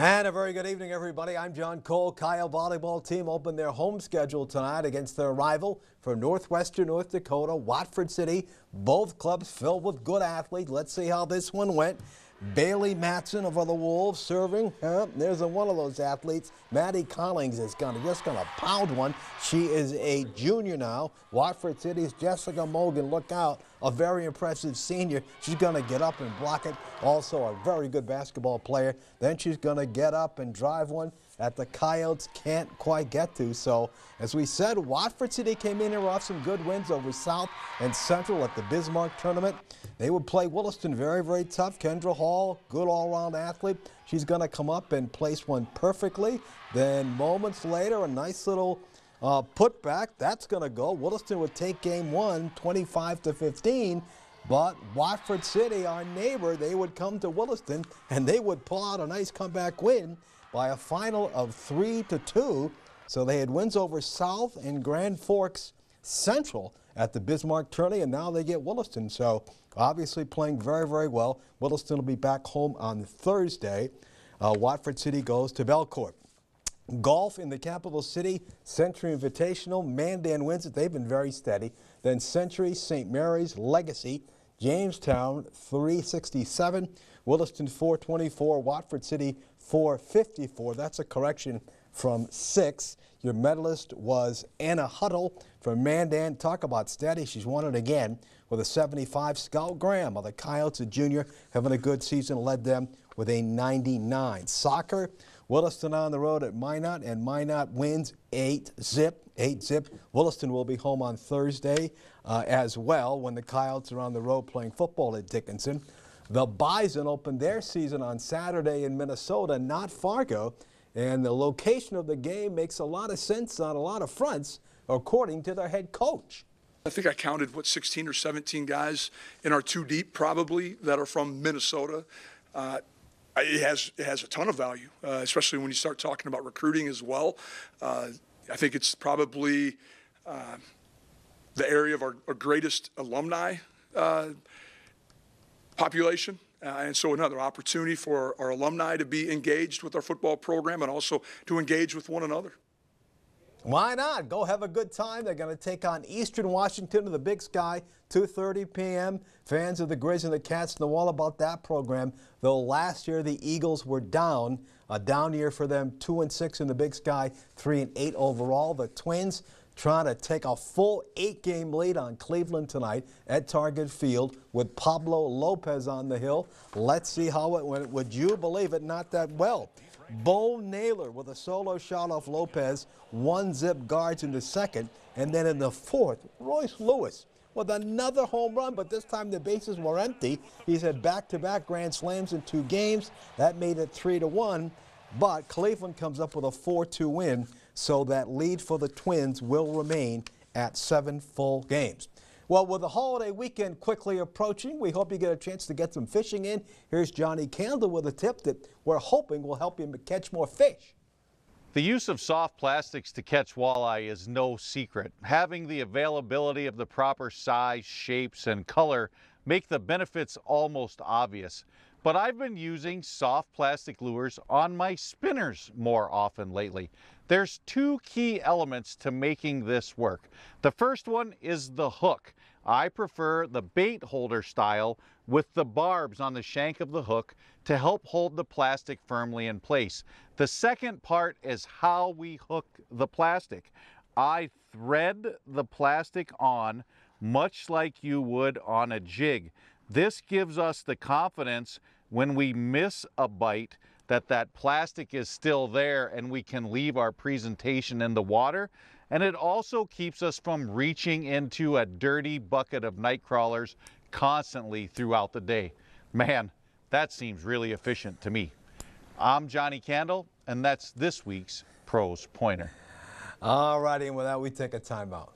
And a very good evening, everybody. I'm John Cole. Kyle volleyball team opened their home schedule tonight against their rival from northwestern North Dakota, Watford City. Both clubs filled with good athletes. Let's see how this one went. Bailey Matson of the Wolves serving. There's one of those athletes. Maddie Collings is just gonna pound one. She is a junior now. Watford City's Jessica Mogan, look out, a very impressive senior. She's gonna get up and block it. Also a very good basketball player. Then she's gonna get up and drive one that the Coyotes can't quite get to. So, as we said, Watford City came in here off some good wins over South and Central at the Bismarck tournament. They would play Williston very, very tough. Kendra Hall, good all-around athlete. She's going to come up and place one perfectly. Then moments later, a nice little putback. That's going to go. Williston would take game one, 25-15. But Watford City, our neighbor, they would come to Williston and they would pull out a nice comeback win by a final of 3-2. So they had wins over South and Grand Forks Central at the Bismarck tourney, and now they get Williston. So obviously playing very, very well. Williston will be back home on Thursday. Watford City goes to Belcourt. Golf in the capital city, Century Invitational. Mandan wins it. They've been very steady. Then Century, St. Mary's, Legacy, Jamestown 367, Williston 424, Watford City 454. That's a correction from 6. Your medalist was Anna Huddle from Mandan. Talk about steady. She's won it again with a 75. Scout Graham of the Coyotes, a junior, having a good season, led them with a 99. Soccer, Williston on the road at Minot, and Minot wins 8-zip. Williston will be home on Thursday as well when the Coyotes are on the road playing football at Dickinson. The Bison opened their season on Saturday in Minnesota, not Fargo, and the location of the game makes a lot of sense on a lot of fronts, according to their head coach. I think I counted, 16 or 17 guys in our 2 deep probably that are from Minnesota. It has a ton of value, especially when you start talking about recruiting as well. I think it's probably the area of our greatest alumni population. And so another opportunity for our alumni to be engaged with our football program and also to engage with one another. Why not? Go have a good time. They're going to take on Eastern Washington to the Big Sky, 2:30 p.m. Fans of the Grizz and the Cats know all about that program. Though last year the Eagles were down, a down year for them, 2-6 in the Big Sky, 3-8 overall. The Twins trying to take a full 8-game lead on Cleveland tonight at Target Field with Pablo Lopez on the hill. Let's see how it went. Would you believe it? Not that well. Bo Naylor with a solo shot off Lopez, 1-zip guards in the second, and then in the fourth, Royce Lewis with another home run, but this time the bases were empty. He's had back-to-back grand slams in 2 games. That made it 3-1, but Cleveland comes up with a 4-2 win, so that lead for the Twins will remain at 7 full games. Well, with the holiday weekend quickly approaching, we hope you get a chance to get some fishing in. Here's Johnny Candle with a tip that we're hoping will help you catch more fish. The use of soft plastics to catch walleye is no secret. Having the availability of the proper size, shapes, and color make the benefits almost obvious. But I've been using soft plastic lures on my spinners more often lately. There's 2 key elements to making this work. The first one is the hook. I prefer the bait holder style with the barbs on the shank of the hook to help hold the plastic firmly in place. The second part is how we hook the plastic. I thread the plastic on much like you would on a jig. This gives us the confidence when we miss a bite that plastic is still there and we can leave our presentation in the water. And it also keeps us from reaching into a dirty bucket of night crawlers constantly throughout the day. Man, that seems really efficient to me. I'm Johnny Candle, and that's this week's Pros Pointer. All righty, and with that, we take a timeout.